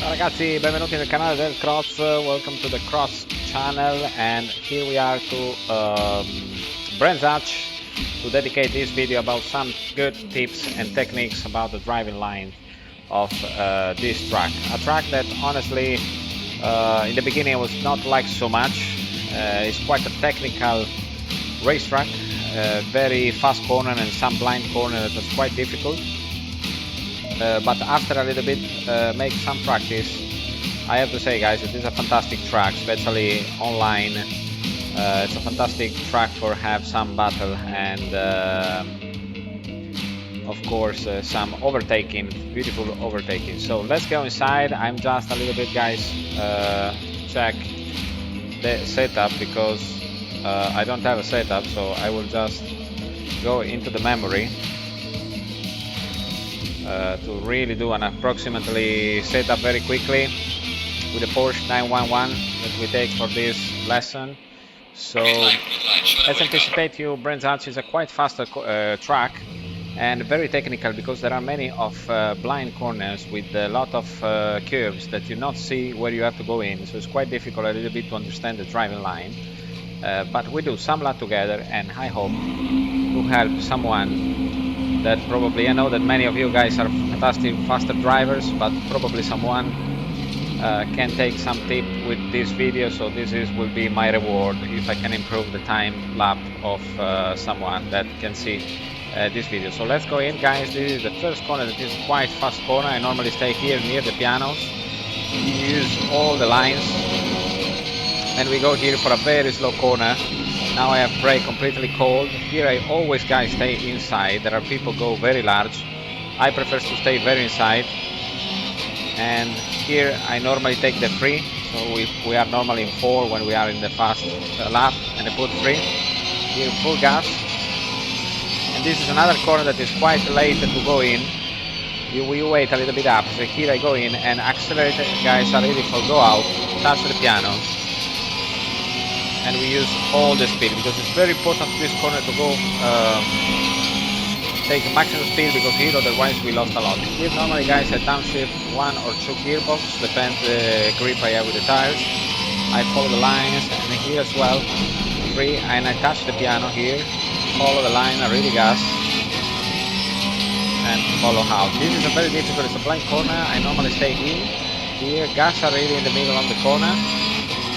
Ciao ragazzi, benvenuti nel canale del Croz. Welcome to the Croz channel, and here we are to Brands Hatch to dedicate this video about some good tips and techniques about the driving line of this track. A track that honestly in the beginning I was not like so much. It's quite a technical racetrack, very fast corner and some blind corner that was quite difficult. But after a little bit make some practice, I have to say guys, it is a fantastic track, especially online. It's a fantastic track for have some battle and of course some overtaking, beautiful overtaking. So let's go inside. I'm just a little bit guys check the setup because I don't have a setup, so I will just go into the memory to really do an approximately setup very quickly with the Porsche 911 that we take for this lesson. So let's anticipate you, Brands Hatch is a quite faster track and very technical because there are many of blind corners with a lot of curves that you not see where you have to go in, so it's quite difficult a little bit to understand the driving line, but we do some lap together and I hope to help someone that probably, I know that many of you guys are fantastic faster drivers, but probably someone can take some tip with this video, so this will be my reward if I can improve the time lap of someone that can see this video. So let's go in guys. This is the first corner that is quite fast corner. I normally stay here near the pianos, use all the lines, and we go here for a very slow corner. Now I have brake completely cold. Here I always guys stay inside. There are people go very large. I prefer to stay very inside. And here I normally take the free. So we are normally in 4 when we are in the fast lap, and I put free. Here full gas. And this is another corner that is quite late to go in. We wait a little bit up. So here I go in and accelerate guys are ready for go out, touch the piano. And we use all the speed because it's very important this corner to go take maximum speed, because here otherwise we lost a lot. Here normally guys I downshift 1 or 2 gearbox, depends the grip I have with the tires. I follow the lines, and here as well free, and I touch the piano here, follow the line, I really gas and follow out. This is a very difficult, it's a blind corner. I normally stay in here, gas are really in the middle of the corner.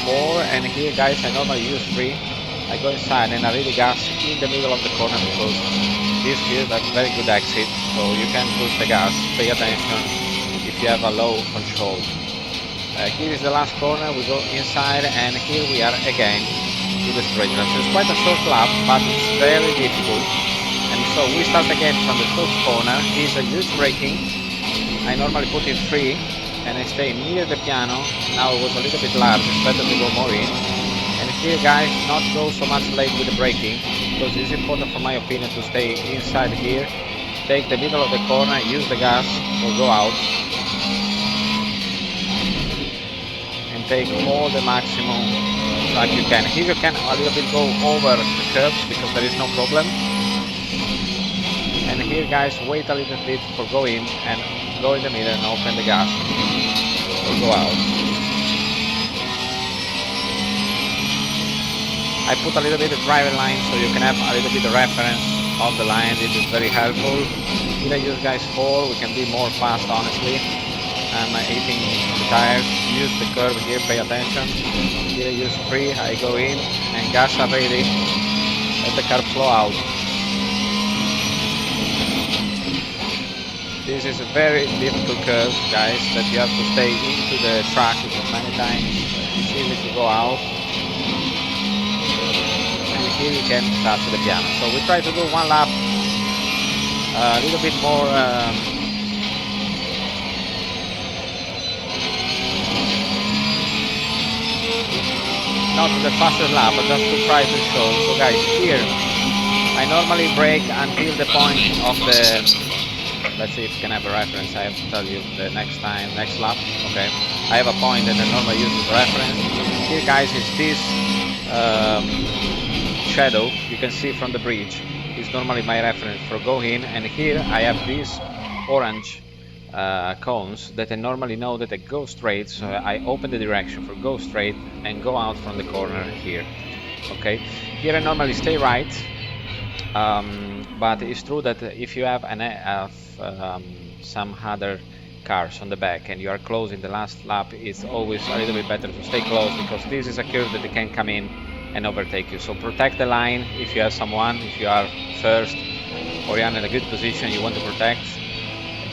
4, and here guys I normally use 3. I go inside and I really gas in the middle of the corner because this here is a very good exit, so you can push the gas. Pay attention if you have a low control. Here is the last corner, we go inside, and here we are again to the straight line. So it's quite a short lap, but it's very difficult. And so we start again from the first corner. Here's a huge braking. I normally put in 3. And I stay near the piano. Now it was a little bit large, it's better to go more in. And here guys, not go so much late with the braking, because it's important for my opinion to stay inside here, take the middle of the corner, use the gas or go out, and take all the maximum like you can. Here you can a little bit go over the curves because there is no problem. And here guys, wait a little bit for go in and go in the middle and open the gas or go out. I put a little bit of driving line so you can have a little bit of reference of the line. This is very helpful. Here I use guys 4, we can be more fast honestly. I'm eating the tires, use the curve here, pay attention. Here I use 3, I go in and gas are ready, let the car flow out. This is a very difficult curve guys that you have to stay into the track because many times it's easy to go out. And here you can touch the piano. So we try to do 1 lap a little bit more not the fastest lap, but just to try to show. So guys, here I normally brake until the point of the, let's see if you can have a reference. I have to tell you the next lap. Okay, I have a point and I normally use as a reference. Here guys is this shadow you can see from the bridge. Is normally my reference for go in, and here I have this orange cones that I normally know that I go straight, so I open the direction for go straight and go out from the corner here. Okay, here I normally stay right, but it's true that if you have some other cars on the back and you are close in the last lap, it's always a little bit better to stay close, because this is a curve that they can come in and overtake you. So protect the line if you have someone, if you are first or you're in a good position you want to protect.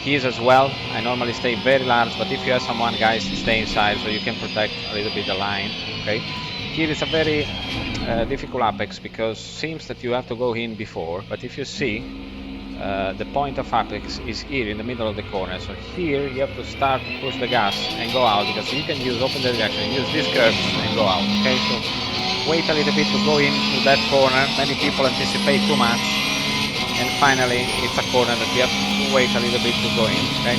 Keys as well, I normally stay very large, but if you have someone, guys, stay inside so you can protect a little bit the line. Okay, here is a very difficult apex, because seems that you have to go in before, but if you see the point of apex is here in the middle of the corner, so here you have to start to push the gas and go out, because you can use open the direction, use this curve and go out. Okay, so wait a little bit to go into that corner. Many people anticipate too much, and finally it's a corner that you have to wait a little bit to go in. Okay,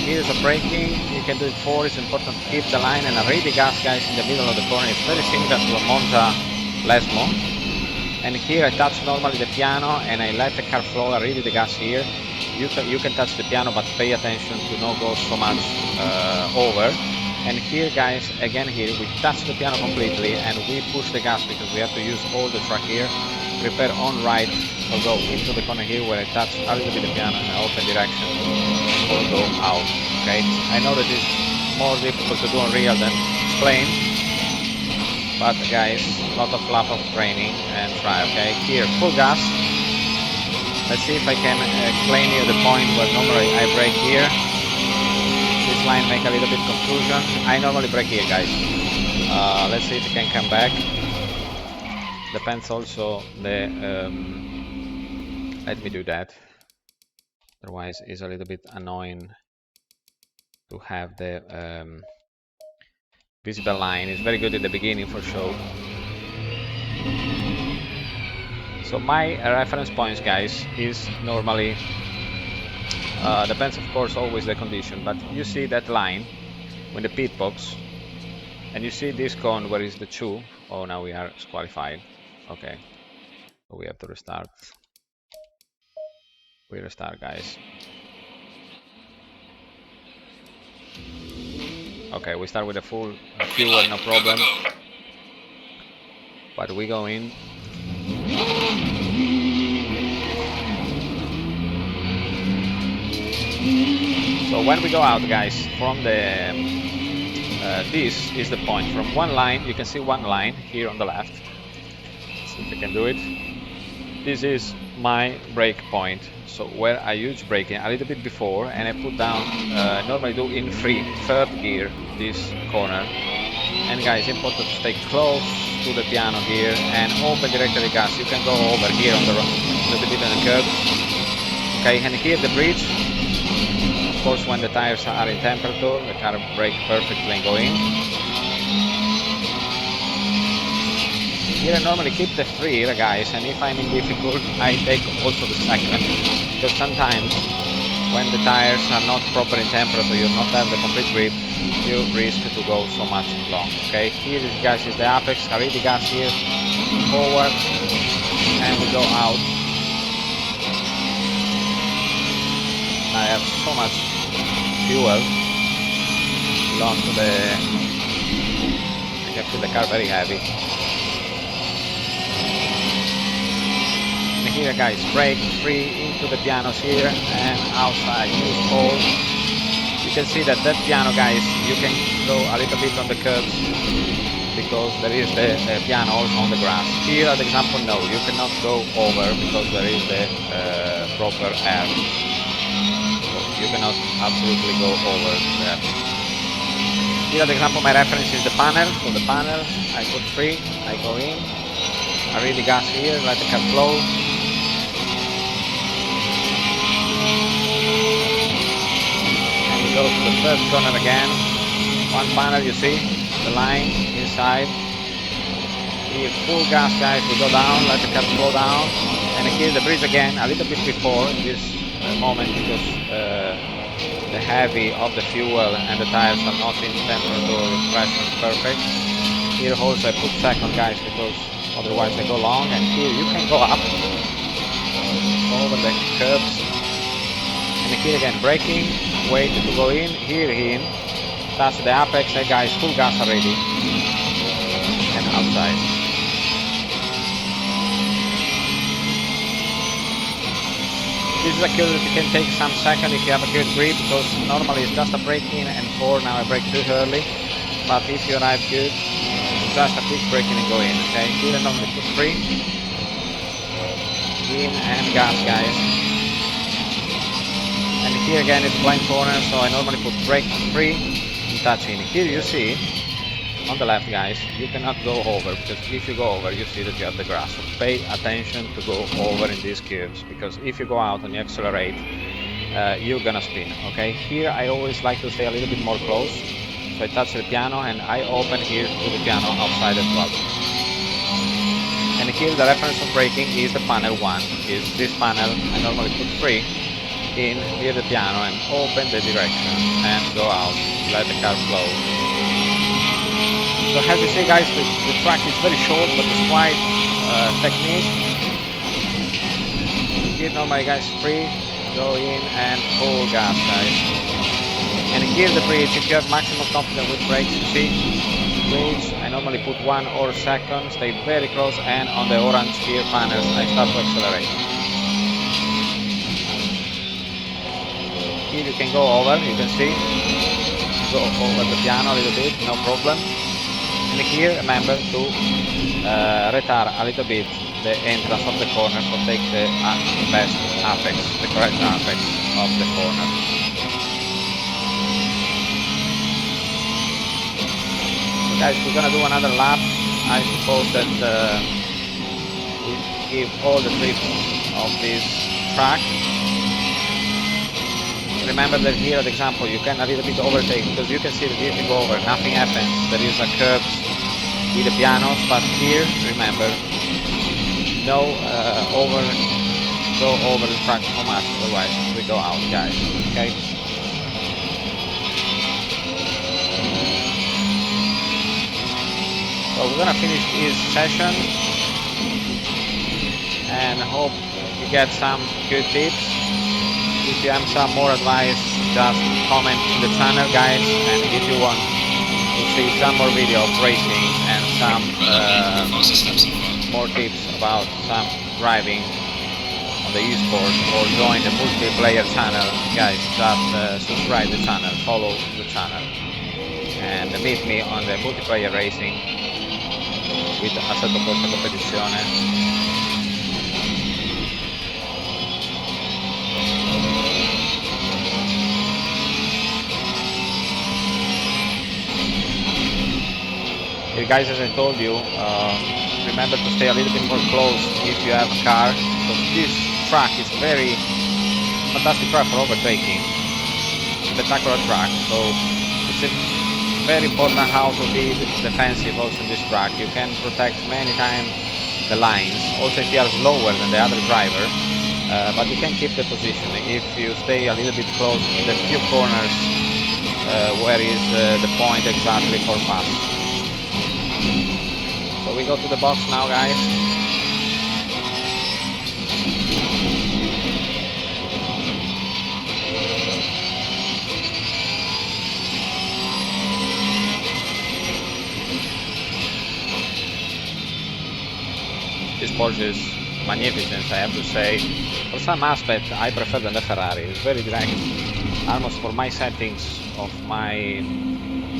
here's a braking, you can do it 4. It's important to keep the line and a ready gas, guys, in the middle of the corner. It's very similar to a Monza Lesmo. And here I touch normally the piano and I let the car flow. I really the gas here. You can touch the piano, but pay attention to not go so much over. And here, guys, again here we touch the piano completely and we push the gas, because we have to use all the track here. Prepare on right or go into the corner here where I touch a little bit the piano and open direction or go out. Okay, I know that it's more difficult to do on real than explain, but guys, a lot of lap of training and try. Okay, here full gas. Let's see if I can explain you the point where normally I brake here. This line make a little bit confusion. I normally brake here, guys. Let's see if it can come back. Depends also the let me do that, otherwise it's a little bit annoying to have the visible line. It's very good at the beginning for sure. So my reference points, guys, is normally depends of course always the condition, but you see that line when the pit box and you see this cone where is the 2. Oh, now we are disqualified. Okay, so we have to restart. We restart, guys. Okay, we start with a full fuel, no problem, but we go in. So when we go out, guys, from the this is the point. From one line, you can see one line here on the left. Let's see if I can do it. This is my brake point. So where I use braking a little bit before, and I put down, normally do in third gear, this corner. And guys, important to stay close to the piano here and open directly gas. You can go over here on the little bit on the curb. Okay, and here the bridge. Of course, when the tires are in temperature, the car brake perfectly and go in. Here I normally keep the 3, guys, and if I'm in difficult, I take also the 2nd, because sometimes when the tires are not proper in temperature, you not have the complete grip, you risk to go so much long. Okay, here is, guys, is the apex. I really gas here, forward, and we go out. I have so much fuel belong to the. I can feel the car very heavy. Here, guys, brake free into the pianos here and outside use all. You can see that piano, guys, you can go a little bit on the curbs because there is the piano also on the grass. Here, as example, no, you cannot go over because there is the proper air. So you cannot absolutely go over there. Here, as example, my reference is the panel. So the panel, I put free, I go in, I really gas here, let the car flow. Go to the first corner again. One panel, you see the line inside. Here, full gas, guys. We go down, let the car slow down, and here the bridge again, a little bit before in this moment, because the heavy of the fuel and the tires are not in temperature pressure perfect. Here also I put 2nd, guys, because otherwise they go long. And here you can go up over the curbs, and here again braking. wait to go in, here in, touch the apex, hey guys, full gas already, and outside. This is a curve that can take some seconds if you have a good grip, because normally it's just a break in and 4, now I break too early, but if you arrive good, it's just a quick break in and go in, okay? Here and normally put 3, in and gas guys. And here again it's blind corner, so I normally put brake 3 and touch in. Here you see, on the left guys, you cannot go over, because if you go over you see that you have the grass. So pay attention to go over in these curves, because if you go out and you accelerate, you're gonna spin, okay? Here I always like to stay a little bit more close, so I touch the piano and I open here to the piano outside as well. And here the reference of braking is the panel 1, is this panel. I normally put 3 in near the piano and open the direction and go out, let the car flow. So as you see guys, the track is very short, but it's quite technique. Here normally guys 3, go in and full gas guys. And here the bridge, if you have maximum confidence with brakes, you see, bridge, I normally put 1 or 2, stay very close, and on the orange gear panels I start to accelerate. Here you can go over, you can see, go over the piano a little bit, no problem. And here remember to retard a little bit the entrance of the corner to take the best apex, the correct apex of the corner. So guys, we're gonna do another lap. I suppose that we give all the trips of this track. Remember that here at the example you can a little bit overtake, because you can see that if you go over nothing happens, there is a curve with the pianos, but here remember no go over the track so much, otherwise we go out guys, okay? So we're gonna finish this session and hope you get some good tips. If you have some more advice, just comment in the channel guys, and if you want to see some more video of racing and some more tips about some driving on the esports, or join the multiplayer channel guys, just subscribe the channel, follow the channel, and meet me on the multiplayer racing with Assetto Corsa Competizione. Guys, as I told you, remember to stay a little bit more close if you have a car, because this track is very fantastic track for overtaking, spectacular track, so it's very important how to be defensive also in this track. You can protect many times the lines, also if you are slower than the other driver, but you can keep the position if you stay a little bit close in the few corners where is the point exactly for pass. So we go to the box now guys. This Porsche is magnificent, I have to say. For some aspect I prefer than the Ferrari. It's very direct, almost for my settings of my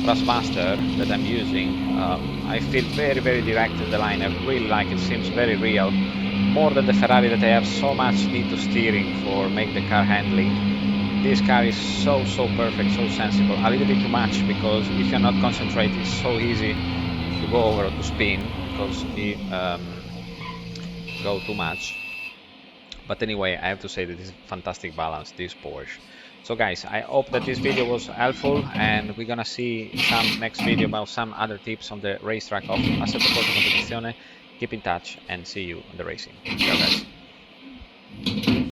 Thrustmaster that I'm using. I feel very direct in the line. I really like it, seems very real, more than the Ferrari that I have so much need to steering for make the car handling. This car is so perfect, so sensible, a little bit too much, because if you're not concentrating it's so easy to go over or to spin because you go too much. But anyway, I have to say that this is fantastic balance, this Porsche. So guys, I hope that this video was helpful, and we're gonna see some next video about some other tips on the racetrack of Assetto Corsa Competizione. Keep in touch and see you on the racing. Ciao guys.